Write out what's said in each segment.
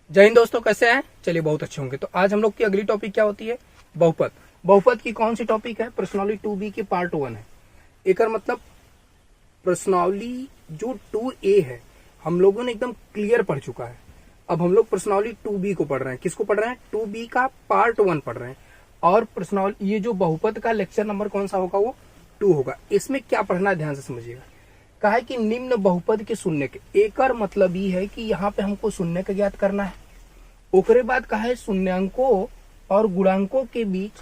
जय हिंद दोस्तों, कैसे हैं? चलिए बहुत अच्छे होंगे। तो आज हम लोग की अगली टॉपिक क्या होती है? बहुपद। बहुपद की कौन सी टॉपिक है? प्रश्नावली 2B की पार्ट 1 है। एक मतलब प्रश्नावली जो 2A है हम लोगों ने एकदम क्लियर पढ़ चुका है। अब हम लोग प्रश्नावली 2B को पढ़ रहे हैं। किसको पढ़ रहे हैं? 2B का पार्ट 1 पढ़ रहे हैं। और प्रश्नावली ये जो बहुपद का लेक्चर नंबर कौन सा होगा? वो 2 होगा। इसमें क्या पढ़ना है ध्यान से समझिएगा। कहा है कि निम्न बहुपद के शून्य के, एकर मतलब ये है कि यहाँ पे हमको शून्य का ज्ञात करना है। ओकरे बाद कहा है शून्यांकों और गुणांकों के बीच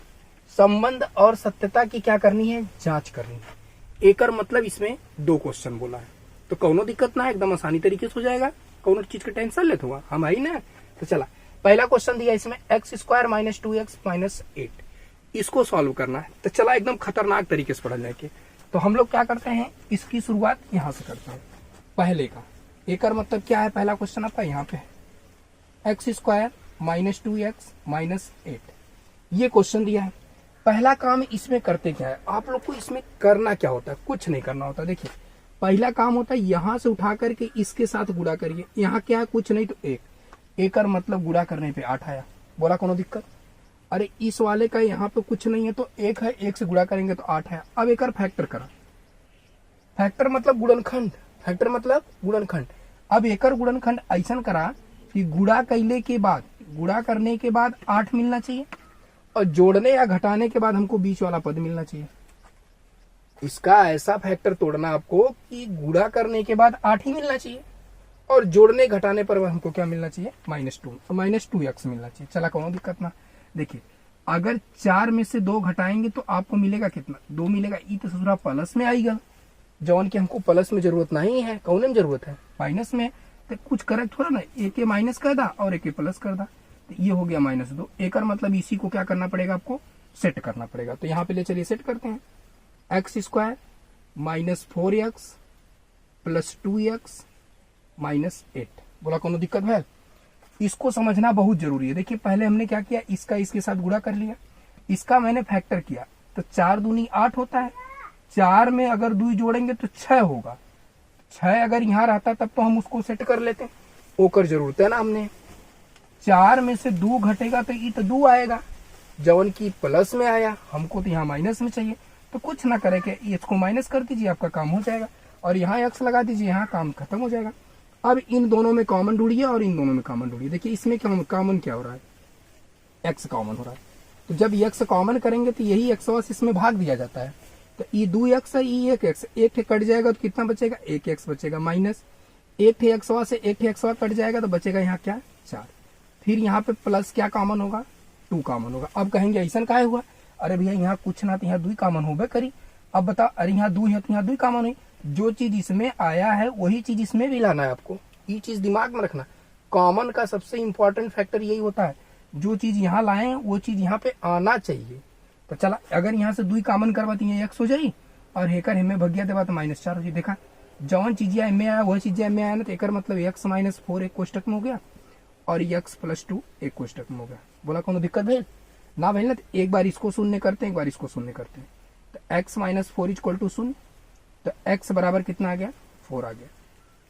संबंध और सत्यता की क्या करनी है? जांच करनी है। एकर मतलब इसमें 2 क्वेश्चन बोला है। तो कौनो दिक्कत ना है, एकदम आसानी तरीके से हो जाएगा। कौनो चीज का टेंशन लेते हुआ हम आई ना। तो चला, पहला क्वेश्चन दिया इसमें x² - 2x - 8, इसको सॉल्व करना है। तो चला एकदम खतरनाक तरीके से पढ़ जाएंगे। तो हम लोग क्या करते हैं, इसकी शुरुआत यहां से करते हैं। पहले का एकर मतलब क्या है? पहला क्वेश्चन आपका यहाँ पे x² - 2x - 8, ये क्वेश्चन दिया है। पहला काम इसमें करते क्या है? आप लोग को इसमें करना क्या होता है? कुछ नहीं करना होता। देखिए, पहला काम होता है यहां से उठा करके इसके साथ गुणा करिए। यहाँ क्या है? कुछ नहीं तो 1। एकर मतलब गुणा करने पे 8 आया। बोला कोनो दिक्कत? अरे इस वाले का यहाँ पे कुछ नहीं है तो 1 है, 1 से गुणा करेंगे तो 8 है। अब एकर फैक्टर करा। फैक्टर मतलब गुणनखंड। फैक्टर मतलब गुणनखंड। अब एकर गुणनखंड ऐसा करा कि गुणा कैले के बाद, गुणा करने के बाद 8 मिलना चाहिए और जोड़ने या घटाने के बाद हमको बीच वाला पद मिलना चाहिए। इसका ऐसा फैक्टर तोड़ना आपको कि गुणा करने के बाद 8 ही मिलना चाहिए और जोड़ने घटाने पर हमको क्या मिलना चाहिए? -2 -2x मिलना चाहिए। चला, कौन दिक्कत ना। देखिए, अगर 4 में से 2 घटाएंगे तो आपको मिलेगा कितना? 2 मिलेगा। ई तो ससुरा प्लस में आएगा, जौन की हमको प्लस में जरूरत नहीं है। कौन में जरूरत है? माइनस में। तो कुछ करेक्ट हो रहा ना, एक माइनस कर दा और एक प्लस कर दा, तो ये हो गया -2। एकर मतलब इसी को क्या करना पड़ेगा? आपको सेट करना पड़ेगा। तो यहाँ पे ले चलिए सेट करते हैं। x² - 4x + 2x - 8। बोला कोनो दिक्कत है? इसको समझना बहुत जरूरी है। देखिए, पहले हमने क्या किया, इसका इसके साथ गुणा कर लिया, इसका मैंने फैक्टर किया तो 4 दूनी 8 होता है। 4 में अगर 2 जोड़ेंगे तो 6 होगा। 6 अगर यहाँ रहता तब तो हम उसको सेट कर लेते। ओकर जरूरत है ना हमने। 4 में से 2 घटेगा तो ये तो 2 आएगा, जवन की प्लस में आया। हमको तो यहाँ माइनस में चाहिए। तो कुछ ना करे कि इसको माइनस कर दीजिए, आपका काम हो जाएगा। और यहाँ x लगा दीजिए, यहाँ काम खत्म हो जाएगा। अब इन दोनों में कॉमन ढूंढिए और इन दोनों में कॉमन ढूंढिए। देखिए, इसमें कॉमन क्या हो रहा है? x कॉमन हो रहा है। तो जब x कॉमन करेंगे तो यही x इसमें भाग दिया जाता है। तो ये 2x है, ये 1x, एक कट जाएगा तो कितना बचेगा? 1x बचेगा। माइनस एक x से एक x कट जाएगा तो बचेगा यहाँ क्या? 4। फिर यहाँ पे प्लस क्या कॉमन होगा? 2 कॉमन होगा। अब कहेंगे ऐसा काहे हुआ? अरे भैया, यहाँ कुछ ना तो यहाँ 2 कॉमन हो करी। अब बता, अरे यहाँ 2 है तो यहाँ 2 कॉमन हुई। जो चीज इसमें आया है वही चीज इसमें भी लाना है आपको। ये चीज दिमाग में रखना। कॉमन का सबसे इंपॉर्टेंट फैक्टर यही होता है, जो चीज यहाँ लाए हैं वो चीज यहाँ पे आना चाहिए। तो चला, अगर यहाँ से 2 कॉमन करवाती है x हो जाई और हेकर हमें भगिया देवा तो -4 हो जाए। देखा, जौन चीज में आया वही चीज में आया ना। तो एकर मतलब x - 4 एक कोष्टक में हो गया और x + 2 एक कोष्टक में हो गया। बोला कोनो दिक्कत है ना? भाई ना, तो एक बार इसको शून्य करते हैं, एक बार इसको शून्य करते हैं। तो x - 4 = 0। तो x बराबर कितना आ गया? 4 आ गया।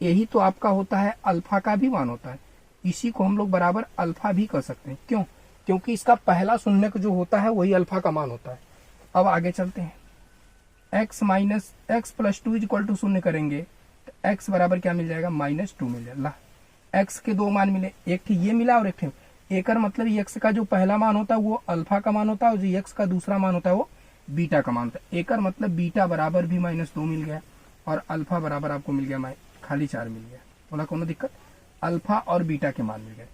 यही तो आपका होता है अल्फा का भी मान होता है। इसी को हम लोग बराबर अल्फा भी कर सकते हैं। क्यों? क्योंकि इसका पहला शून्य जो होता है वही अल्फा का मान होता है। अब आगे चलते हैं। x + 2 = 0 करेंगे तो x बराबर क्या मिल जाएगा? -2 मिल जाएगा। x के 2 मान मिले, एक ये मिला और एक एकर मतलब x का जो पहला मान होता है वो अल्फा का मान होता है और जो x का दूसरा मान होता है वो बीटा का मान होता है। एकर मतलब बीटा बराबर भी -2 मिल गया और अल्फा बराबर आपको मिल गया खाली 4 मिल गया। बोला कोनो दिक्कत? अल्फा और बीटा के मान मिल गए।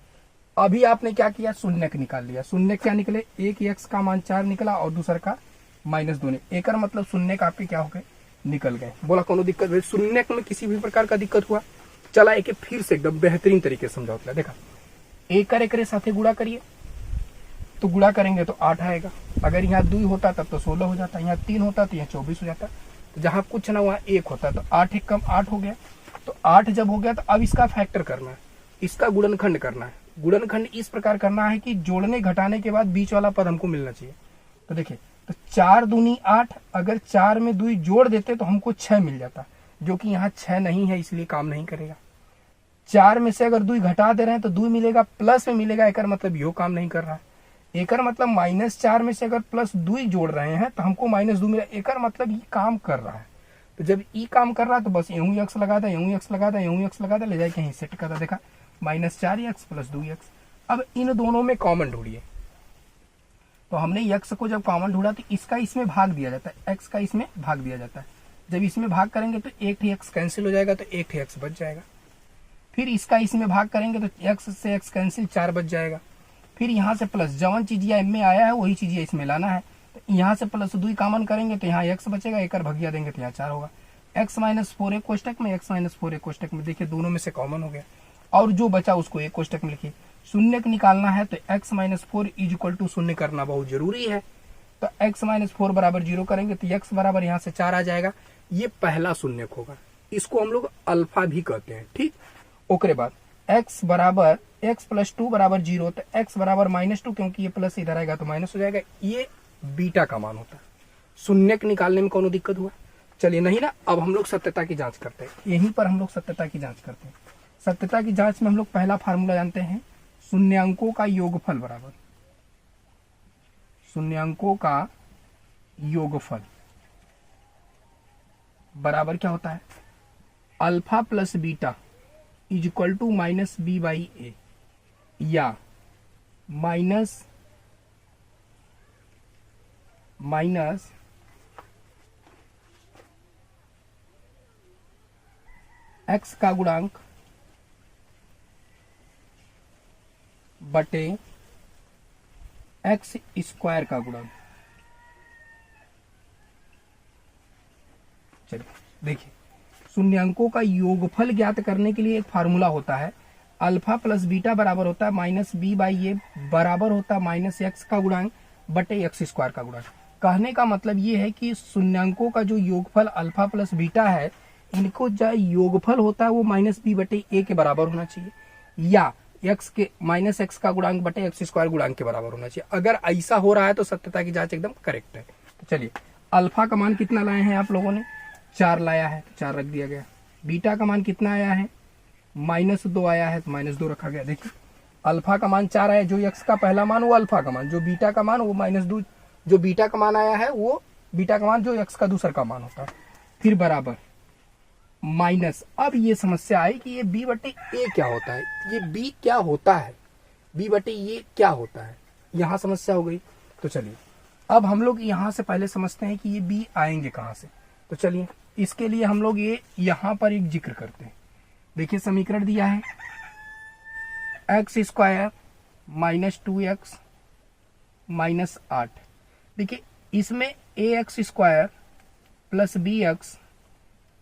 अभी आपने क्या किया? शून्य निकाल लिया। शून्य क्या निकले? एक x का मान 4 निकला और दूसरा का -2। एकर मतलब शून्य का आपके क्या हो गए? निकल गए। बोला कोनो दिक्कत? शून्य में किसी भी प्रकार का दिक्कत हुआ? चला, एक फिर से एकदम बेहतरीन तरीके से समझाओ। देखा, एक साथे गुणा करिए तो गुणा करेंगे तो 8 आएगा। अगर यहाँ 2 होता तब तो 16 हो जाता, यहाँ 3 होता तो यहाँ 24 हो जाता। तो जहां कुछ ना वहां 1 होता तो 8 एक कम 8 हो गया। तो 8 जब हो गया तो अब इसका फैक्टर करना है, इसका गुणनखंड करना है। गुणनखंड इस प्रकार करना है कि जोड़ने घटाने के बाद बीच वाला पद हमको मिलना चाहिए। तो देखिए, तो 4 दूनी 8, अगर 4 में 2 जोड़ देते तो हमको 6 मिल जाता, जो कि यहाँ 6 नहीं है इसलिए काम नहीं करेगा। 4 में से अगर 2 घटा दे रहे हैं तो 2 मिलेगा, प्लस में मिलेगा, एकर मतलब यो काम नहीं कर रहा है। एकर मतलब -4 में से अगर +2 जोड़ रहे हैं तो हमको -2 मिला, एकर मतलब ये काम कर रहा है। तो जब ई काम कर रहा है तो बस यूं ही एक्स लगा था, यूं ही एक्स लगा था, यूं ही एक्स लगा था, ले जाए कहीं सेट कर था, देखा -4x + 2x। अब इन दोनों में कॉमन ढूंढिए। तो हमने x को जब कॉमन ढूंढा तो इसका इसमें भाग दिया जाता है, x का इसमें भाग दिया जाता है। जब इसमें भाग करेंगे तो एक x कैंसिल हो जाएगा, तो एक x बच जाएगा। फिर इसका इसमें भाग करेंगे तो x से x कैंसिल, 4 बच जाएगा। फिर यहाँ से प्लस, जवन चीज या में आया है वही चीज इसमें लाना है। तो यहाँ से +2 कॉमन करेंगे तो यहाँ x बचेगा, एक भगिया देंगे तो यहाँ 4 होगा। x - 4 एक कोष्टक में, x - 4 एक कोष्टक में, देखिए दोनों में से कॉमन हो गया। और जो बचा उसको एक कोष्टक में लिखिए। शून्य निकालना है तो x - 4 = शून्य करना बहुत जरूरी है। तो x - 4 = 0 करेंगे तो x बराबर यहाँ से 4 आ जाएगा। ये पहला शून्यक होगा, इसको हम लोग अल्फा भी कहते हैं, ठीक। ओकरे बाद x + 2 = 0, तो x बराबर -2, क्योंकि ये प्लस इधर आएगा तो माइनस हो जाएगा। ये बीटा का मान होता है। शून्यक निकालने में कोनो दिक्कत हुआ? चलिए नहीं ना। अब हम लोग सत्यता की जांच करते हैं, यहीं पर हम लोग सत्यता की जांच करते हैं। सत्यता की जांच में हम लोग पहला फार्मूला जानते हैं, शून्यांकों का योगफल बराबर, शून्यांकों का योगफल बराबर क्या होता है? अल्फा + बीटा = -b/a, या माइनस x का गुणांक बटे x² का गुणांक। चलिए देखिए, शून्यांकों का योगफल ज्ञात करने के लिए एक फार्मूला होता है, अल्फा + बीटा बराबर होता है -b/a, बराबर होता है -x का गुणांक बटे x² का गुणांक। कहने का मतलब ये है कि शून्यांकों का जो योगफल अल्फा + बीटा है, इनको जो योगफल होता है वो -b/a के बराबर होना चाहिए, या -x का गुणांक बटे x² गुणांक के बराबर होना चाहिए। अगर ऐसा हो रहा है तो सत्यता की जांच एकदम करेक्ट है। तो चलिए, अल्फा का मान कितना लाए हैं आप लोगों ने? 4 लाया है, तो 4 रख दिया गया। बीटा का मान कितना आया है? -2 आया है, तो -2 रखा गया। देखिए, अल्फा का मान 4 आया, जो x का पहला मान वो अल्फा का मान, जो बीटा का मान वो -2, जो बीटा का मान आया है वो बीटा का मान जो x का दूसरा का मान होता है। फिर बराबर माइनस। अब ये समस्या आई कि ये b/a क्या होता है, ये b क्या होता है, b/a क्या होता है, यहाँ समस्या हो गई। तो चलिए अब हम लोग यहाँ से पहले समझते हैं कि ये b आएंगे कहाँ से। तो चलिए इसके लिए हम लोग ये यहाँ पर एक जिक्र करते हैं। देखिए समीकरण दिया है x² -2x -8। देखिए इसमें ax² + bx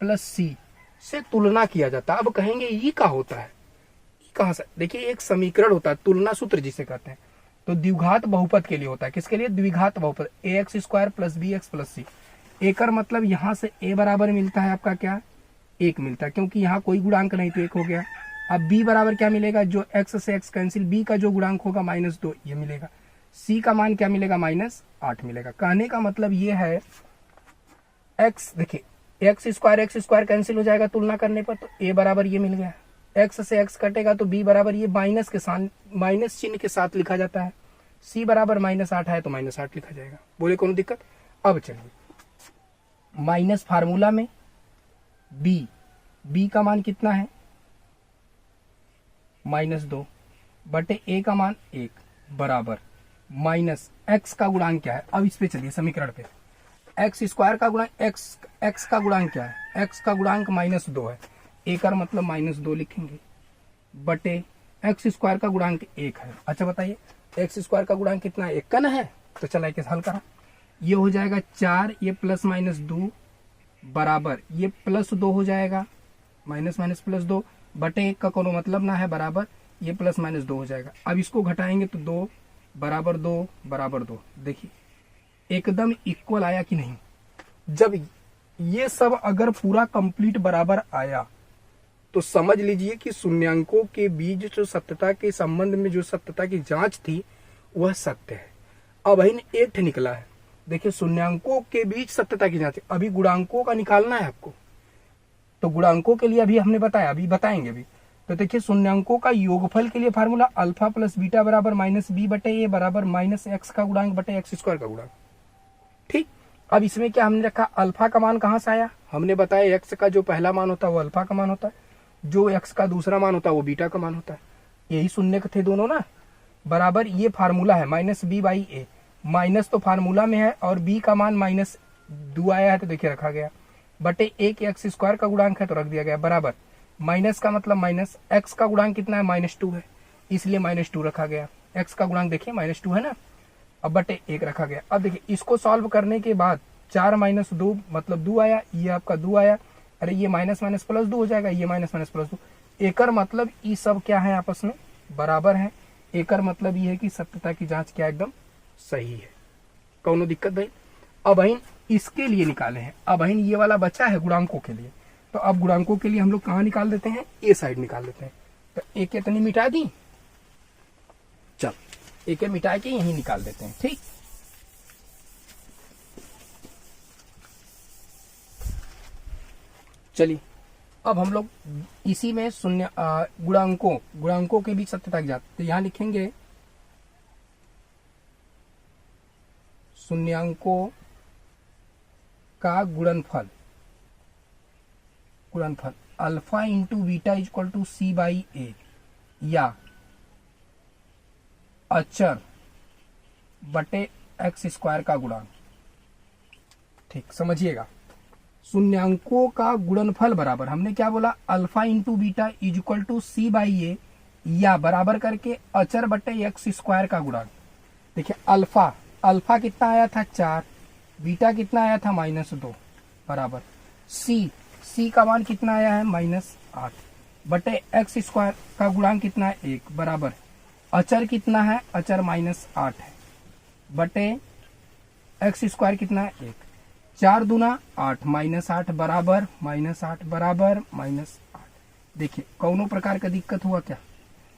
+ c से तुलना किया जाता है। अब कहेंगे ये क्या होता है, ये कहाँ से? देखिए एक समीकरण होता है, तुलना सूत्र जिसे कहते हैं, तो द्विघात बहुपद के लिए होता है। किसके लिए? द्विघात बहुपद, ax² + bx + c। एकर मतलब यहाँ से a बराबर मिलता है आपका क्या? 1 मिलता है, क्योंकि यहाँ कोई गुणांक नहीं तो 1 हो गया। अब b बराबर क्या मिलेगा? जो x से x कैंसिल, b का जो गुणांक होगा -2 ये मिलेगा। c का मान क्या मिलेगा? -8 मिलेगा। कहने का मतलब ये है x, देखिए x² कैंसिल हो जाएगा तुलना करने पर, तो a बराबर ये मिल गया। x से x कटेगा तो b बराबर ये माइनस के साथ, माइनस चिन्ह के साथ लिखा जाता है। c बराबर -8 है तो -8 लिखा जाएगा। बोले कौन दिक्कत? अब चलिए माइनस फार्मूला में b का मान कितना है? -2 बटे a का मान 1 बराबर माइनस x का गुणांक क्या है? अब इस पे चलिए समीकरण पे, x² का गुणांक x का गुणांक क्या है? x का गुणांक -2 है, a का मतलब -2 लिखेंगे बटे x² का गुणांक 1 है। अच्छा बताइए x² का गुणांक कितना है? 1 का ना है, तो चला इसे हल करा। ये हो जाएगा 4, ये +-2 बराबर ये +2 हो जाएगा, --+2 बटे 1 का कोनो मतलब ना है, बराबर ये +-2 हो जाएगा। अब इसको घटाएंगे तो 2 बराबर 2 बराबर 2। देखिए एकदम इक्वल आया कि नहीं? जब ये सब अगर पूरा कंप्लीट बराबर आया तो समझ लीजिए कि शून्यांकों के बीच जो सत्यता के संबंध में जो सत्यता की जांच थी वह सत्य है। अब इन एक निकला है। देखिए शून्यांकों के बीच सत्यता की जांच, अभी गुणांकों का निकालना है आपको, तो गुणांकों के लिए अभी हमने बताया, अभी बताएंगे भी। तो देखिए शून्यांकों का योगफल के लिए फार्मूला अल्फा प्लस बीटा बराबर माइनस बी बटे ए बराबर माइनस एक्स का गुणांक बटे एक्स स्क्वायर का गुणांक। ठीक, अब इसमें क्या हमने रखा, अल्फा का मान कहां से आया, हमने बताया एक्स का जो पहला मान होता है वो अल्फा का मान होता है, जो एक्स का दूसरा मान होता है वो बीटा का मान होता है, यही शून्य थे दोनों ना, बराबर ये फार्मूला है minus B by A, minus तो फार्मूला में है और बी का मान माइनस 2 आया है तो देखिए रखा गया, बटे ए के एक्स स्क्वायर का गुणांक है तो रख दिया गया, बराबर माइनस का मतलब माइनस एक्स का गुणांक कितना है -2 है, इसलिए -2 रखा गया, एक्स का गुणांक देखिए -2 है ना, अब बटे 1 रखा गया। अब देखिए इसको सॉल्व करने के बाद 4 - 2 मतलब 2 आया, ये आपका 2 आया, अरे ये माइनस माइनस प्लस 2 हो जाएगा, ये माइनस माइनस प्लस 2, एकर मतलब ये सब क्या है आपस में बराबर है, एकर मतलब ये है कि सत्यता की जांच क्या एकदम सही है, कौनो दिक्कत भाई। अब अहिन इसके लिए निकाले हैं, अब अहिन ये वाला बचा है गुणांकों के लिए, तो अब गुणांकों के लिए हम लोग कहाँ निकाल देते हैं, ए साइड निकाल देते हैं, तो एक इतनी मिटा दी, चल एक मिटा के यही निकाल देते हैं। ठीक, चलिए अब हम लोग इसी में शून्य गुणांकों के बीच सत्यता की जांच, तो यहां लिखेंगे शून्यांकों का गुणनफल alpha into beta equal to C by a, या अचर बटे एक्स स्क्वायर का गुणांक। ठीक, समझिएगा, शून्यांकों का गुणनफल बराबर हमने क्या बोला, alpha into beta equal to C by a, या बराबर करके अचर बटे एक्स स्क्वायर का गुणांक। देखिए अल्फा कितना आया था 4, बीटा कितना आया था -2, बराबर सी का मान कितना आया है -8, बटे एक्स स्क्वायर का गुणांक कितना है 1, बराबर अचर कितना है, अचर -8 है, बटे एक्स स्क्वायर कितना है 1, 4 दूना 8 -8 बराबर -8 बराबर -8। देखिए कौनों प्रकार का दिक्कत हुआ क्या,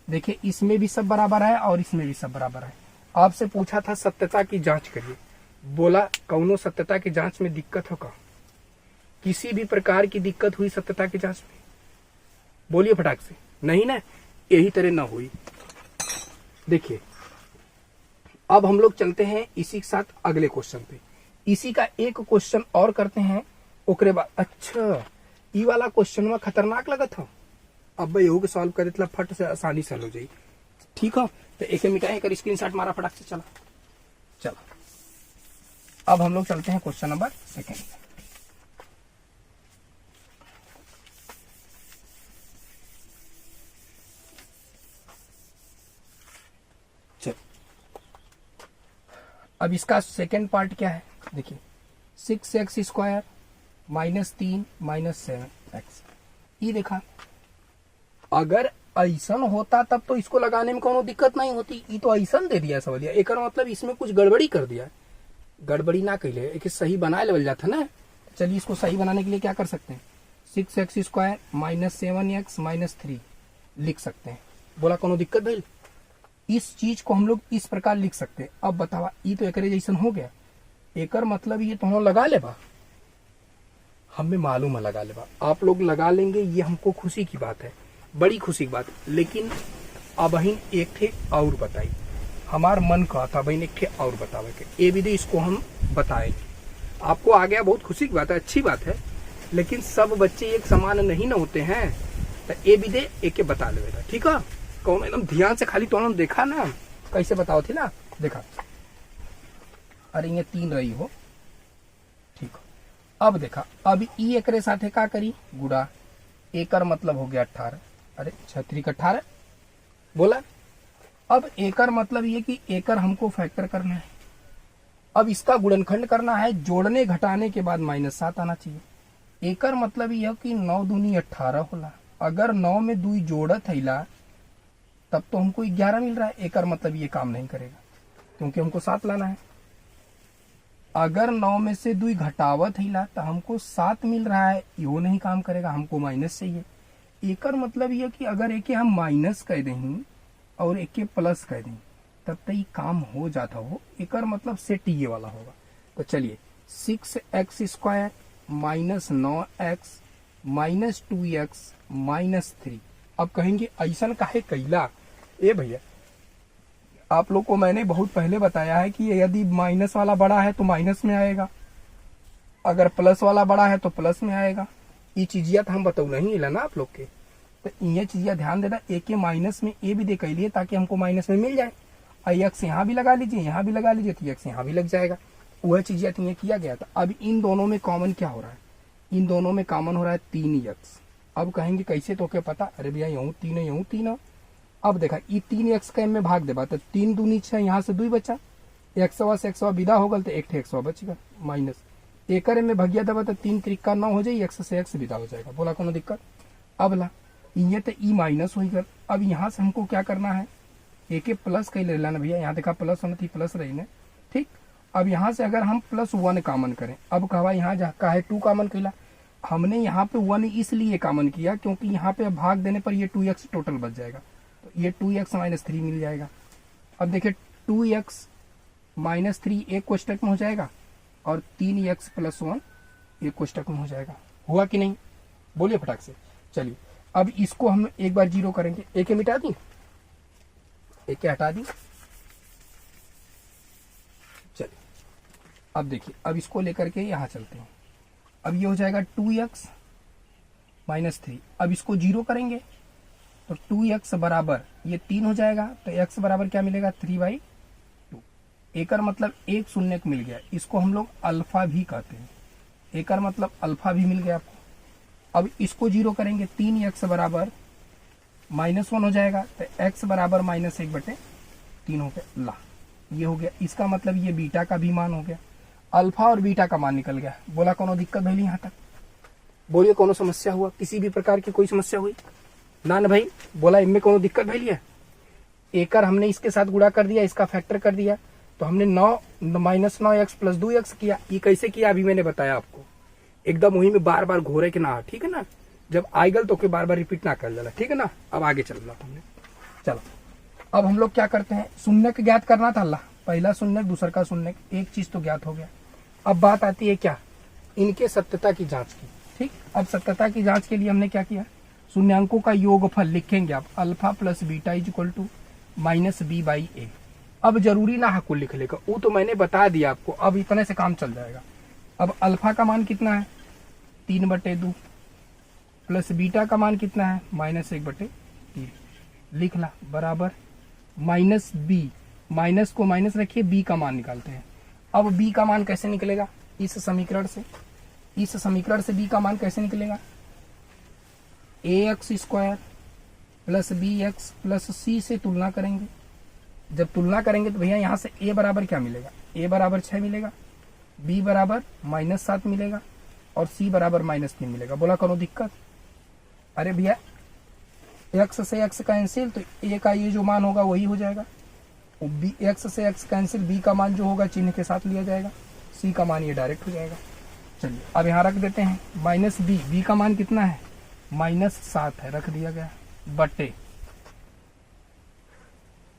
देखिए इसमें भी सब बराबर है और इसमें भी सब बराबर है। आपसे पूछा था सत्यता की जांच करिए, बोला कौनों सत्यता की जांच में दिक्कत होगा, किसी भी प्रकार की दिक्कत हुई सत्यता की जांच में, बोलिए फटाक से, नहीं ना, यही तरह ना हुई। देखिए अब हम लोग चलते हैं इसी के साथ अगले क्वेश्चन पे, इसी का एक क्वेश्चन और करते हैं, ओकरे बाद अच्छा ये वाला क्वेश्चन में खतरनाक लगा था, अब भाई योग सॉल्व कर देता फट से आसानी से हो जाए। ठीक है, तो एक मिटाए कर स्क्रीनशॉट मारा फटाक से, चला अब हम लोग चलते हैं क्वेश्चन नंबर 2। चल अब इसका सेकेंड पार्ट क्या है, देखिए 6x स्क्वायर -3 -7x, ये देखा अगर ऐसन होता तब तो इसको लगाने में कोनो दिक्कत नहीं होती, ये तो ऐसन दे दिया सवालिया, एक मतलब इसमें कुछ गड़बड़ी कर दिया, गड़बड़ी ना कैले एक सही बना लेवल जाता ना। चलिए इसको सही बनाने के लिए क्या कर सकते हैं, 6x स्क्वायर -7x -3 लिख सकते हैं, बोला कोनो दिक्कत भाई, इस चीज को हम लोग इस प्रकार लिख सकते हैं। अब बतावा ये तो एक जैसन हो गया, एकर मतलब ये तो हम लगा लेबा, हमें मालूम है लगा लेबा, आप लोग लगा लेंगे, ये हमको खुशी की बात है, बड़ी खुशी की बात। लेकिन अब बहन एक थे और बताई, हमार मन का था बहन एक थे और बतावे के, ये विधि इसको हम बताएंगे, आपको आ गया, बहुत खुशी की बात है, अच्छी बात है, लेकिन सब बच्चे एक समान नहीं न होते हैं, तो ये विधि एक बता ले बेटा, ठीक है, कौन एकदम ध्यान से, खाली तो देखा ना कैसे बताओ थे ना, देखा, अरे ये 3 रही हो, ठीक है। अब देखा, अब ई एकरे साथे का करी गुड़ा, एकर मतलब हो गया 18, अरे 6 का 18 बोला। अब एकर मतलब ये कि एकर हमको फैक्टर करना है, अब इसका गुणनखंड करना है, जोड़ने घटाने के बाद -7 आना चाहिए। एकर मतलब यह कि 9 दूनी 18 होला, अगर 9 में 2 जोड़त हैला तब तो हमको 11 मिल रहा है, एकर मतलब ये काम नहीं करेगा क्योंकि हमको 7 लाना है। अगर 9 में से 2 घटावत हैला तो हमको 7 मिल रहा है, यो नहीं काम करेगा, हमको माइनस चाहिए। एकर मतलब यह कि अगर एके हम माइनस कह दें और एके प्लस कह दें तब तो ये काम हो जाता हो, एकर मतलब सेट ये वाला होगा। तो चलिए 6x स्क्वायर -9x -2x -3, अब कहेंगे ऐसा काहे कैला। ए भैया, आप लोग को मैंने बहुत पहले बताया है कि यदि माइनस वाला बड़ा है तो माइनस में आएगा, अगर प्लस वाला बड़ा है तो प्लस में आएगा। ये चीजिया तो हम बताऊ नहीं है ना आप लोग के, तो ये चीजिया ध्यान देना। ए के माइनस में ए भी दे लिए ताकि हमको माइनस में मिल जाए, और एक्स यहाँ भी लगा लीजिए, यहाँ भी लगा लीजिए, तो एक्स यहाँ भी लग जाएगा। वह चीजिया तो ये किया गया था। अब इन दोनों में कॉमन क्या हो रहा है, इन दोनों में कॉमन हो रहा है 3x। अब कहेंगे कैसे, तो क्या पता, अरे भैया यूं 3 है, यूं 3 है। अब देखा ये 3x का में भाग देबा तो 3 दूनी 6, यहाँ से 2 बचा, एक्सवा से एक्सवा विदा हो गल तो एक एक्सवा बचेगा माइनस एक में भगिया दबा तो 3 त्रिका 9 हो जाए, एक्स से एक्स विदा हो जाएगा। बोला कोनो दिक्कत। अब ला ये तो ई माइनस हो गल। अब यहाँ से हमको क्या करना है, ए के प्लस कहीं ले लेना भैया, यहाँ देखा प्लस होना थी, प्लस रही ना, ठीक। अब यहाँ से अगर हम +1 कॉमन करें, अब कहा यहाँ जहाँ का है 2 कॉमन कैला, हमने यहाँ पे 1 इसलिए कॉमन किया क्योंकि यहाँ पे भाग देने पर ये 2x टोटल बच जाएगा, तो ये 2x - 3 मिल जाएगा। अब देखिए 2x - 3 एक कोष्टक में हो जाएगा और 3x + 1 एक कोष्टक में हो जाएगा। हुआ कि नहीं, बोलिए फटाक से। चलिए अब इसको हम एक बार 0 करेंगे, ए के मिटा दी, ए के हटा दी। चलिए अब देखिए, अब इसको लेकर के यहाँ चलते हैं। अब ये हो जाएगा 2x - 3। अब इसको 0 करेंगे तो 2x बराबर ये 3 हो जाएगा, तो x बराबर क्या मिलेगा 3/2। एकर मतलब एक शून्य मिल गया, इसको हम लोग अल्फा भी कहते हैं, एकर मतलब अल्फा भी मिल गया आपको। अब इसको 0 करेंगे, 3x बराबर -1 हो जाएगा, तो x बराबर -1/3 हो गया। ला ये हो गया, इसका मतलब ये बीटा का भी मान हो गया, अल्फा और बीटा का मान निकल गया। बोला कोनो दिक्कत भैली यहाँ तक, बोलिए कोनो समस्या हुआ, किसी भी प्रकार की कोई समस्या हुई ना भाई, बोला इनमें कोनो दिक्कत भैली है। एकर हमने इसके साथ गुणा कर दिया, इसका फैक्टर कर दिया, तो हमने 9-9x + 2x किया। ये कैसे किया अभी मैंने बताया आपको, एकदम वही में बार बार घोरे के ना, ठीक है ना, जब आएगल तो के बार बार रिपीट ना कर लेना, ठीक है ना। अब आगे चल रहा हमने, चलो अब हम लोग क्या करते हैं, शून्य ज्ञात करना था अल्लाह, पहला शून्य दूसरा का शून्य, एक चीज तो ज्ञात हो गया। अब बात आती है क्या, इनके सत्यता की जांच की, ठीक। अब सत्यता की जांच के लिए हमने क्या किया, शून्यांकों का योगफल लिखेंगे आप, अल्फा + बीटा = -b/a। अब जरूरी ना है कुल लिख लेगा, वो तो मैंने बता दिया आपको, अब इतने से काम चल जाएगा। अब अल्फा का मान कितना है 3/2 प्लस बीटा का मान कितना है -1/3, लिख ला बराबर -b, माइनस को माइनस रखिए, b का मान निकालते हैं। अब b का मान कैसे निकलेगा, इस समीकरण से, इस समीकरण से b का मान कैसे निकलेगा, ax² + bx + c से तुलना करेंगे। जब तुलना करेंगे तो भैया यहाँ से a बराबर क्या मिलेगा, a बराबर 6 मिलेगा, b बराबर -7 मिलेगा और c बराबर -3 मिलेगा। बोला करो दिक्कत। अरे भैया x से x कैंसिल, तो a का ये जो मान होगा वही हो जाएगा, x से x कैंसिल, b का मान जो होगा चिन्ह के साथ लिया जाएगा, c का मान ये डायरेक्ट हो जाएगा। चलिए अब यहाँ रख देते हैं -b का मान कितना है -7 है, रख दिया गया, बटे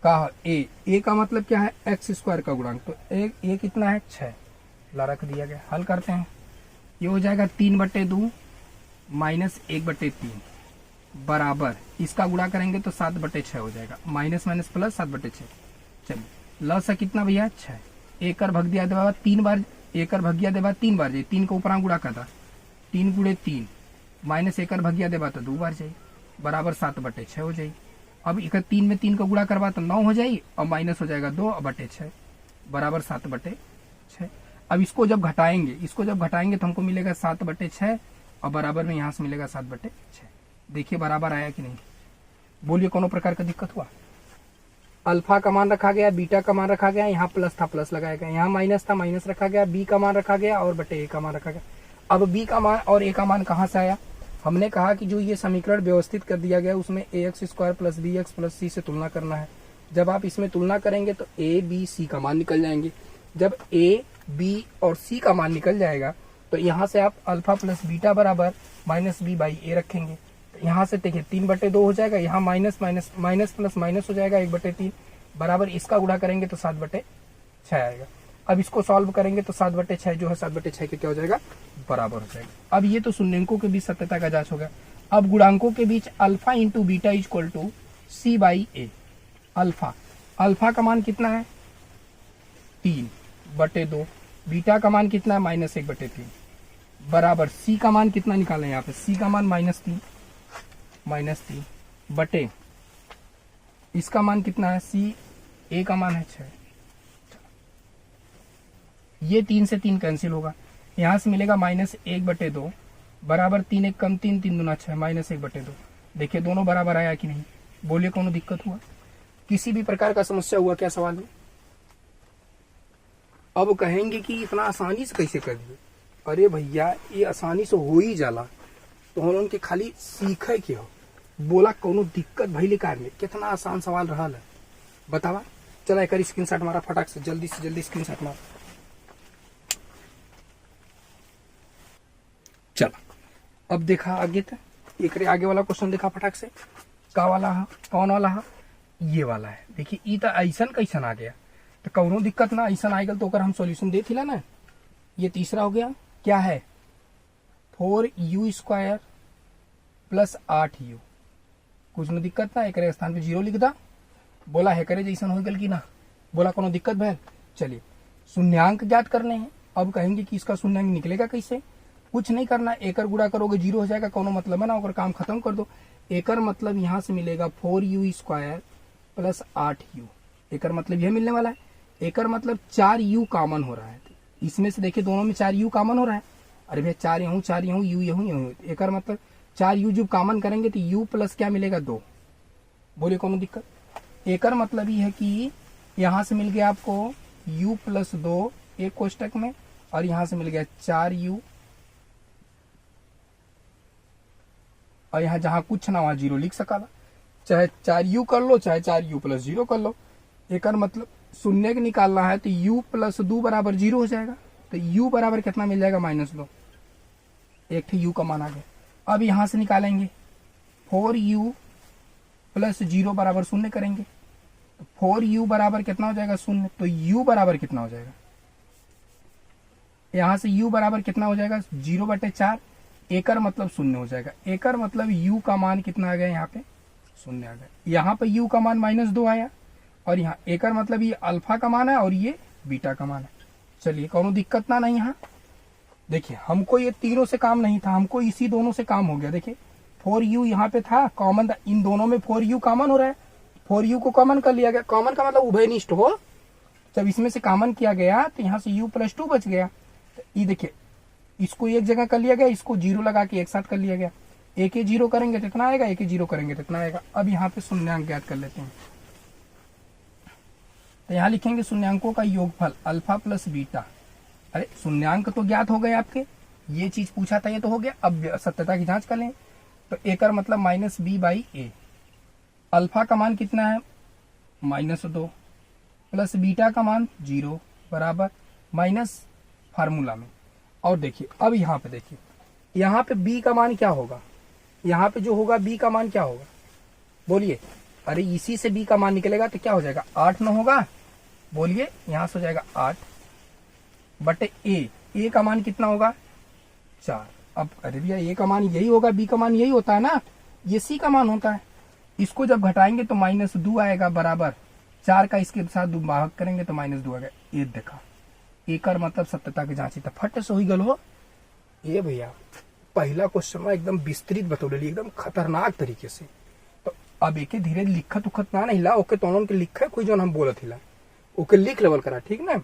का a का मतलब क्या है x² का गुणांक, तो a कितना है 6, ला रख दिया गया। हल करते हैं, ये हो जाएगा 3/2 -1/3 बराबर, इसका गुणा करेंगे तो 7/6 हो जाएगा, माइनस माइनस प्लस 7/6। चलिए लस कितना भैया 6, एकर भग दिया देवा 3 बार, एकर भगिया देवा 3 बार जाए, 3 के ऊपर गुणा करता 3 × 3 माइनस एकर भगिया देवा तो 2 बार जाए, बराबर 7/6 हो जाए। अब एक 3 में 3 का गुणा करवा तो 9 हो जाए और माइनस हो जाएगा 2/6 बराबर 7/6। अब इसको जब घटाएंगे, इसको जब घटाएंगे तो हमको मिलेगा 7/6 और बराबर में यहाँ से मिलेगा 7/6। देखिए बराबर आया कि नहीं, बोलिए कोनो प्रकार का दिक्कत हुआ। अल्फा का मान रखा गया, बीटा का मान रखा गया, यहाँ प्लस था प्लस लगाया गया, यहाँ माइनस था माइनस रखा गया, बी का मान रखा गया और बटे ए का मान रखा गया। अब बी का मान और ए का मान कहाँ से आया, हमने कहा कि जो ये समीकरण व्यवस्थित कर दिया गया उसमें ax² + bx + c से तुलना करना है। जब आप इसमें तुलना करेंगे तो a b c का मान निकल जाएंगे। जब a b और c का मान निकल जाएगा तो यहाँ से आप अल्फा + बीटा बराबर -b/a रखेंगे। तो यहाँ से देखिए 3/2 हो जाएगा, यहाँ minus minus minus plus minus हो जाएगा 1/3 बराबर, इसका गुणा करेंगे तो 7/6 आएगा। अब इसको सॉल्व करेंगे तो 7/6 जो है 7/6 के क्या हो जाएगा बराबर हो जाएगा। अब ये तो शून्यंकों के बीच सत्यता का जांच हो गया। अब गुणांकों के बीच alpha into beta is equal to C by A. Alpha का मान कितना है 3/2, बीटा का मान कितना है -1/3 बराबर सी का मान कितना निकालें यहाँ पे, सी का मान -3 बटे इसका मान कितना है, सी ए का मान है 6। ये 3 से 3 कैंसिल होगा, यहां से मिलेगा -1/2 बराबर 3 1 कम 3 3 दूना 6 -1/2। देखिए दोनों बराबर आया कि नहीं, बोलिए कोनो दिक्कत हुआ, किसी भी प्रकार का समस्या हुआ क्या सवाल में? अब कहेंगे कि इतना आसानी से कैसे कर दिए, अरे भैया ये आसानी से हो ही जाला, तो हम लोगन के खाली सीखे के हो, बोला कोनो दिक्कत भइले कार में, कितना आसान सवाल रहा है बतावा। चला एक स्क्रीनशॉट मारा फटाक से, जल्दी स्क्रीनशॉट मारा। चला अब देखा आगे तक, एक आगे वाला क्वेश्चन देखा फटाक से, का वाला है, कौन वाला है, ये वाला है। देखिए ई तो ऐसन कैसन आ गया, तो कौनो दिक्कत ना, ऐसा आएगा तो ओकर हम सॉल्यूशन दे थिला ना। ये तीसरा हो गया, क्या है 4u² प्लस 8u, कुछ न दिक्कत ना, एक स्थान पे 0 लिख दा, बोला है करे जैसन हो गल की ना, बोला कोनो दिक्कत भैल। चलिए शून्यांक ज्ञात करने हैं, अब कहेंगे कि इसका शून्यांक निकलेगा कैसे, कुछ नहीं करना, एकर गुणा करोगे 0 हो जाएगा, कोनो मतलब है ना, ओकर काम खत्म कर दो। एकर मतलब यहाँ से मिलेगा 4u² प्लस 8u, एकर मतलब यह मिलने वाला है। एकर मतलब 4u कॉमन हो रहा है, इसमें से देखिए दोनों में 4u कॉमन हो रहा है, अरे भैया 4 यहूँ 4 यहूँ u यहूँ, एकर मतलब 4u जब कॉमन करेंगे तो u प्लस क्या मिलेगा 2, बोलिए कोनो दिक्कत। एकर मतलब ये है कि यहाँ से मिल गया आपको u प्लस 2 एक कोष्टक में, और यहाँ से मिल गया 4u, और यहाँ जहां कुछ ना वहां 0 लिख सका, चाहे 4u कर लो चाहे 4u प्लस 0 कर लो। एकर मतलब शून्य के निकालना है तो u प्लस 2 बराबर 0 हो जाएगा, तो u बराबर कितना मिल जाएगा -2, एक ठी u का मान आ गया। अब यहां से निकालेंगे 4u प्लस 0 बराबर 0 करेंगे, तो 4u बराबर कितना हो जाएगा 0, तो u बराबर कितना हो जाएगा, यहां से u बराबर कितना हो जाएगा 0/4, एकर मतलब 0 हो जाएगा। एकर मतलब u का मान कितना आ गया, यहाँ पे 0 आ गया, यहाँ पे u का मान -2 आया, और यहाँ एकर मतलब ये अल्फा का मान है और ये बीटा का मान है। चलिए कोनो दिक्कत ना नहीं, यहाँ देखिए हमको ये तीनों से काम नहीं था, हमको इसी दोनों से काम हो गया। देखिए 4u यहाँ पे था कॉमन था, इन दोनों में 4u कॉमन हो रहा है, 4u को कॉमन कर लिया गया, कॉमन का मतलब उभयनिष्ठ हो, जब इसमें से कॉमन किया गया तो यहाँ से u प्लस 2 बच गया, तो ये देखिए इसको एक जगह कर लिया गया, इसको 0 लगा के एक साथ कर लिया गया, एक 0 करेंगे तो इतना आएगा, एक 0 करेंगे तो इतना आएगा। अब यहाँ पे शून्यांक ज्ञात कर लेते हैं, तो यहाँ लिखेंगे शून्यांकों का योगफल अल्फा प्लस बीटा। अरे शून्यांक तो ज्ञात हो गए आपके, ये चीज पूछा था ये तो हो गया, अब सत्यता की जांच कर लें, तो एकर मतलब -b/a, अल्फा का मान कितना है -2 प्लस बीटा का मान 0 बराबर माइनस फार्मूला में। और देखिए अब यहाँ पे देखिए, यहाँ पे b का मान क्या होगा, यहाँ पे जो होगा b का मान क्या होगा, बोलिए। अरे इसी से b का मान निकलेगा तो क्या हो जाएगा 8 न होगा, बोलिए यहाँ से हो जाएगा 8/a, a का मान कितना होगा 4। अब अरे भैया a का मान यही होगा, b का मान यही होता है ना, ये c का मान होता है, इसको जब घटाएंगे तो -2 आएगा बराबर 4 का इसके साथ भाग करेंगे तो -2 आएगा। ये देखा, एकर मतलब सत्यता की जांची तो फट से हुई गल हो। ये भैया पहला क्वेश्चन में एकदम विस्तृत बतौली, एकदम खतरनाक तरीके से, तो अब एके धीरे लिखत उखत ना नहीं ला, ओके तोनों के लिखे कोई जो हम बोलत हिला ओके लिख लेवल करा, ठीक ना।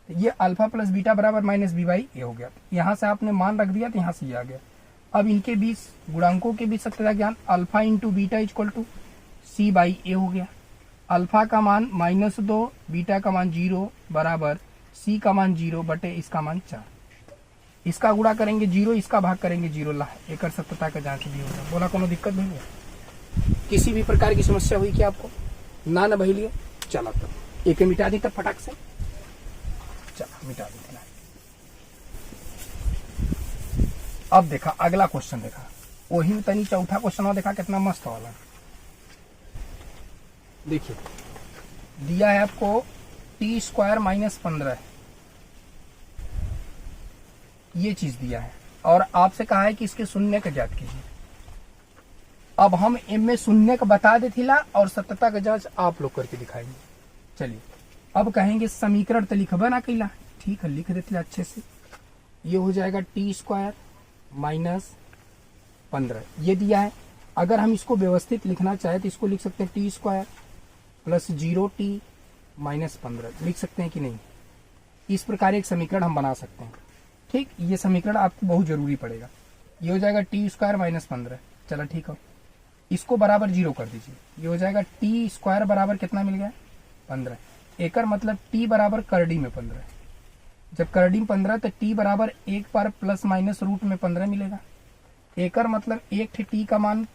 ये अल्फा प्लस बीटा बराबर -b/a हो गया, यहाँ से आपने मान रख दिया तो यहाँ से ये आ गया। अब इनके बीच गुणांकों के बीच सत्यता ज्ञान alpha into beta equal to c/a हो गया। अल्फा का मान -2, बीटा का मान 0 बराबर c का मान 0 बटे इसका मान 4, इसका गुणा करेंगे 0, इसका भाग करेंगे 0 ला, एकर सत्यता का जांच भी होगा। बोला कोनो दिक्कत नहीं है, किसी भी प्रकार की समस्या हुई क्या आपको, ना भैलिए। चला तब एक मिटा दी, तब फटाक से चला मिटा दी। अब देखा अगला क्वेश्चन, देखा वही में तनी चौथा क्वेश्चन देखा कितना मस्त वाला। देखिए दिया है आपको t² -15, ये चीज दिया है, और आपसे कहा है कि इसके शून्य का ज्ञात कीजिए। अब हम एम में शून्य का बता दे थिला और सत्यता का जांच आप लोग करके दिखाएंगे। चलिए अब कहेंगे समीकरण तो लिखबा ना कैला, ठीक है लिख देते अच्छे से। ये हो जाएगा टी स्क्वायर माइनस 15 ये दिया है। अगर हम इसको व्यवस्थित लिखना चाहे तो इसको लिख सकते हैं T square plus 0t minus 15 लिख सकते हैं कि नहीं। इस प्रकार एक समीकरण हम बना सकते हैं, ठीक। ये समीकरण आपको बहुत जरूरी पड़ेगा। ये हो जाएगा टी स्क्वायर माइनस 15, चलो ठीक है। इसको बराबर 0 कर दीजिए, ये हो जाएगा टी स्क्वायर बराबर कितना मिल गया 15। एकर मतलब टी बराबर करड़ी में 15, जब करड़ी में 15 तो टी बराबर एक बार प्लस माइनस रूट में 15 मिलेगा। एकर मतलब एक टी का मान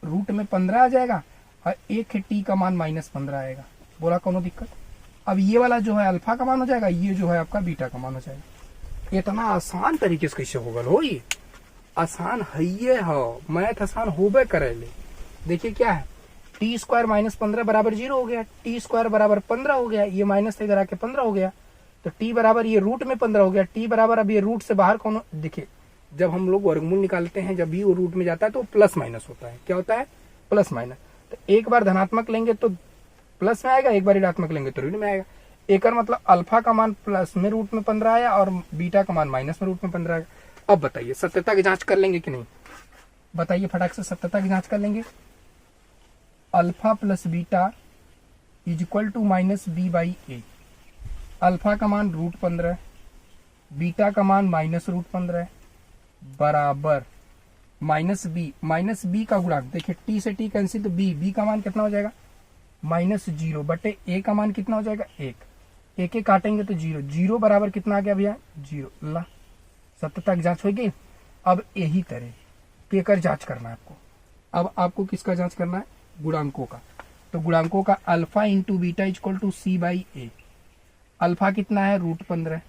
रूट में 15 आ जाएगा और एक टी का मान माइनस 15 आएगा। बोला कोनो दिक्कत। अब ये वाला जो है अल्फा का मान हो जाएगा, ये जो है आपका बीटा का मान हो जाएगा। इतना आसान तरीके से कैसे होगा हो, ये आसान है, ये हो मैथ आसान होबे करेले। देखिए क्या है, टी स्क्वायर माइनस 15 बराबर 0 हो गया, टी स्क्वायर बराबर 15 हो गया, ये माइनस इधर आके 15 हो गया, तो टी बराबर ये रूट में 15 हो गया। टी बराबर अब ये रूट से बाहर कौन, देखिए जब हम लोग वर्गमूल निकालते हैं जब भी वो रूट में जाता है तो प्लस माइनस होता है। क्या होता है, प्लस माइनस। तो एक बार धनात्मक लेंगे तो प्लस में आएगा, एक बार ऋणात्मक लेंगे तो ऋण में आएगा। एकर मतलब अल्फा का मान प्लस में रूट में 15 आया और बीटा का मान माइनस में रूट में 15 आएगा। अब बताइए सत्यता की जांच कर लेंगे कि नहीं, बताइए फटाक से सत्यता की जांच कर लेंगे। Alpha plus beta is equal to minus B by A. Alpha का मान रूट 15, बीटा का मान माइनस रूट 15 बराबर माइनस बी का गुणांक। देखिए टी से टी कैंसिल तो बी का मान कितना हो जाएगा माइनस 0 बटे ए का मान कितना हो जाएगा 1। एक काटेंगे तो 0 बराबर कितना आ गया भैया 0। ला सत्यता की जांच होगी। अब यही तरह केकर जांच करना है आपको। अब आपको किसका जांच करना है, गुणांकों का। तो गुणांकों का alpha into beta equal to C by A. Alpha कितना है रूट 15,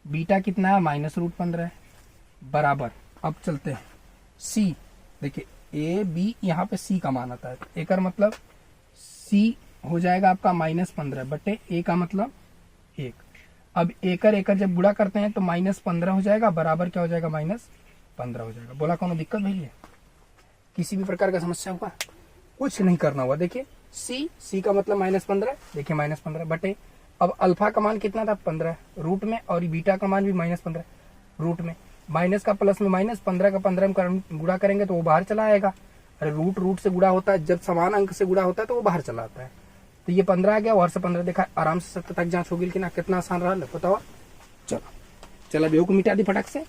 बीटा कितना है माइनस रूट 15 बराबर। अब चलते हैं सी, देखिए ए बी यहाँ पे सी का मान आता है, तो एकर मतलब सी हो जाएगा आपका माइनस 15 बटे ए का मतलब 1। अब एकर जब गुणा करते हैं तो माइनस 15 हो जाएगा बराबर क्या हो जाएगा माइनस 15 हो जाएगा। बोला कोनो दिक्कत भैया, किसी भी प्रकार का समस्या हुआ, कुछ नहीं करना हुआ। देखिए सी का मतलब माइनस 15, देखिए माइनस 15 बटे, अब अल्फा का मान कितना था 15 रूट में और बीटा का मान भी माइनस 15 रूट में। माइनस का प्लस में माइनस, 15 का 15 में गुणा करेंगे तो वो बाहर चला आएगा। अरे रूट से गुणा होता है, जब समान अंक से गुणा होता है तो वो बाहर चला आता है। तो ये 15 आ गया और से 15 देखा, आराम से सत्यता की जांच होगी कि ना, कितना आसान रहा बताओ। चलो बेहू को मिटा दी फटाक से।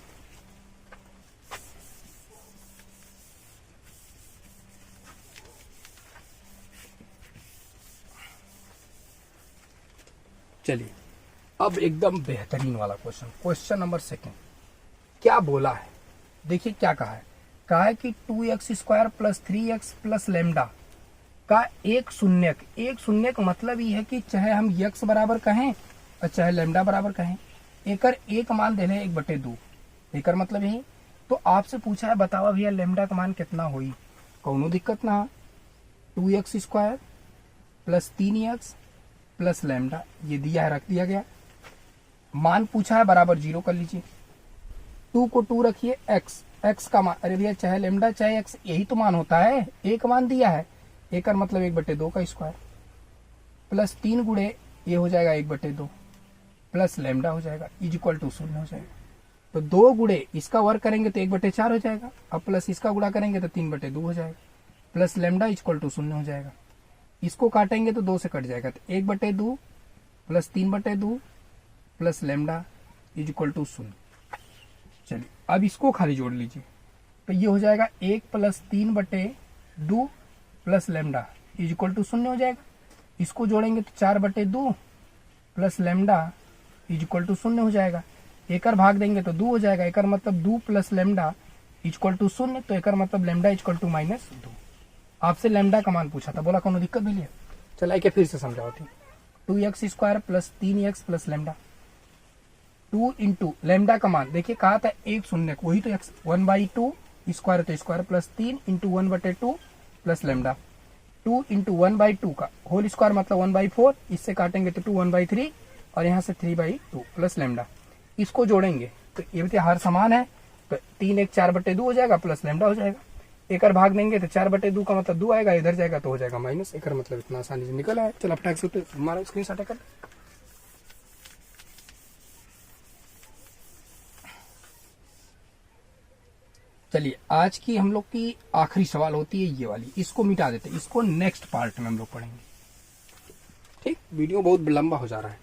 चलिए अब एकदम बेहतरीन वाला क्वेश्चन नंबर 2 क्या बोला है, देखिए क्या कहा है कि 2x square plus 3x plus lambda का एक शून्यक मतलब ये है कि चाहे हम x बराबर कहें और चाहे लेमडा बराबर कहें, एकर एक मान दे रहे 1/2। एकर मतलब यही। तो आपसे पूछा है बताओ भैया लेमडा का मान कितना हुई, कौनो दिक्कत ना। 2x square plus 3x plus lambda ये दिया है, रख दिया गया। मान पूछा है बराबर 0 कर लीजिए। 2 को 2 रखिए, x का मान, अरे भैया चाहे लेमडा चाहे x यही तो मान होता है, एक मान दिया है। एक मतलब 1/2 का स्क्वायर प्लस 3 गुणे ये हो जाएगा 1/2 प्लस लेमडा हो जाएगा इज इक्वल टू 0 हो जाएगा। तो 2 गुणे इसका वर्ग करेंगे तो 1/4 हो जाएगा, अब प्लस इसका गुणा करेंगे तो 3/2 हो जाएगा plus lambda is equal to 0 हो जाएगा। इसको काटेंगे तो 2 से कट जाएगा, तो 1/2 plus 3/2 plus lambda is equal to 0। चलिए अब इसको खाली जोड़ लीजिए, तो ये हो जाएगा 1 plus 3/2 plus lambda is equal to 0 हो जाएगा। इसको जोड़ेंगे तो 4/2 plus lambda is equal to 0 हो जाएगा। एकर भाग देंगे तो 2 हो जाएगा, एकर मतलब 2 plus lambda is equal to 0, तो एकर मतलब लेमडा इज इक्वल टू -2। आपसे लेमडा का मान पूछा था, बोला कोनो दिक्कत भी नहीं। चला के फिर से समझाओ थी। 2x square plus 3x plus lambda 2 into lambda का मान, देखिए कहा था एक शून्य, वही तो x 1/2 स्क्वायर तो square plus 3 into 1/2 plus lambda 2 into 1/2 का होल स्क्वायर मतलब 1/4, इससे काटेंगे तो 2 1/3 और यहाँ से 3/2 प्लस लेमडा। इसको जोड़ेंगे तो ये भी हर समान है, तो 3 1 4/2 हो जाएगा प्लस लेमडा हो जाएगा। एकर भाग देंगे तो 4/2 का मतलब 2 आएगा, इधर जाएगा तो हो जाएगा माइनस। एकर मतलब इतना आसानी से निकल आया। चलो फटाक से हमारा स्क्रीन शॉट कर। चलिए आज की हम लोग की आखिरी सवाल होती है ये वाली, इसको मिटा देते हैं, इसको नेक्स्ट पार्ट में हम लोग पढ़ेंगे। ठीक, वीडियो बहुत लंबा हो जा रहा है,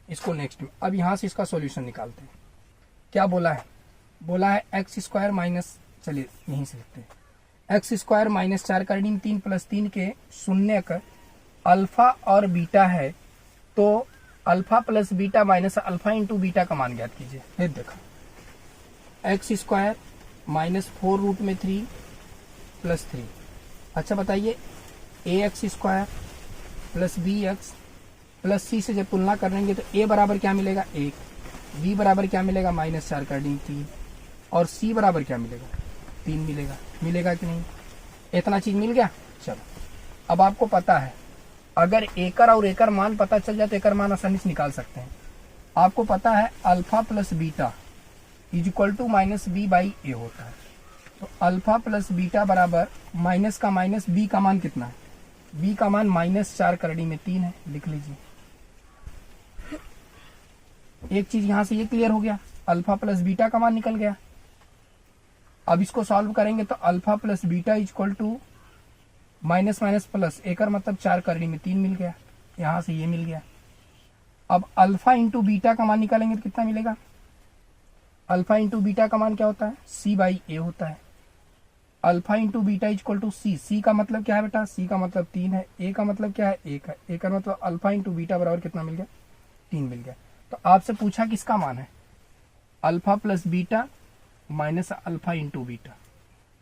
इसको नेक्स्ट में। अब यहां से इसका सॉल्यूशन निकालते हैं। क्या बोला है? बोला है एक्स स्क्वायर माइनस, चलिए यहीं से लिखते हैं, एक्स स्क्वायर माइनस 4 का रीडिंग 3 + 3 के शून्य का अल्फा और बीटा है, तो alpha plus beta minus alpha into beta का मान ज्ञात कीजिए। ये देखो एक्स स्क्वायर माइनस 4√3 + 3। अच्छा बताइए, a x square plus b x plus c से जब तुलना करेंगे तो ए बराबर क्या मिलेगा? 1, बी बराबर क्या मिलेगा? -4 का रीडिंग 3, और सी बराबर क्या मिलेगा? 3 मिलेगा। मिलेगा कि नहीं? इतना चीज मिल गया। चलो अब आपको पता है, अगर एकर और एकर मान पता चल जाए तो एकर मान आसानी से निकाल सकते हैं। आपको पता है अल्फा प्लस बीटा = -b/a होता है। तो अल्फा प्लस बीटा बराबर माइनस का माइनस बी का मान कितना है? बी का मान -4 का रीडिंग में 3 है, लिख लीजिए। एक चीज यहां से ये क्लियर हो गया, अल्फा प्लस बीटा का मान निकल गया। अब इसको सॉल्व करेंगे तो alpha plus beta = minus minus plus, एकर मतलब 4 का रीडिंग में 3 मिल गया, यहां से ये मिल गया। अब अल्फा इंटू बीटा का मान निकालेंगे तो कितना मिलेगा? अल्फा इंटू बीटा का मान क्या होता है? c/a होता है। Alpha into beta = c। c का मतलब क्या है बेटा? c का मतलब 3 है। a का मतलब क्या है? 1 है। a का मतलब अल्फा इंटू बीटा बराबर कितना मिल गया? 3 मिल गया। तो आपसे पूछा किसका मान है? Alpha plus beta minus alpha into beta.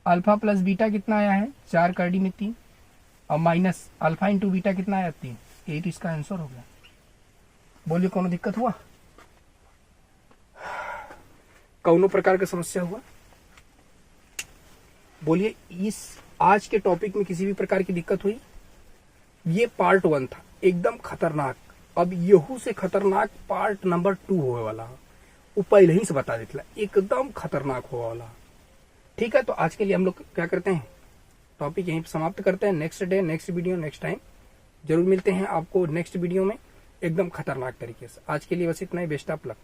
Alpha plus beta कितना आया है? 4 का रीडिंग में 3, और माइनस अल्फा इंटू बीटा कितना आया? 3। यही तो इसका आंसर हो गया। बोलिए कोनो दिक्कत हुआ? कौनो प्रकार का समस्या हुआ? बोलिए, इस आज के टॉपिक में किसी भी प्रकार की दिक्कत हुई? ये पार्ट 1 था, एकदम खतरनाक। अब यहू से खतरनाक पार्ट नंबर 2 होने वाला, वो पहले ही से बता देता, एकदम खतरनाक होने वाला। ठीक है, तो आज के लिए हम लोग क्या करते हैं, टॉपिक यहीं पर समाप्त करते हैं। Next day, next video, next time जरूर मिलते हैं आपको नेक्स्ट वीडियो में एकदम खतरनाक तरीके से। आज के लिए बस इतना ही। Best of luck.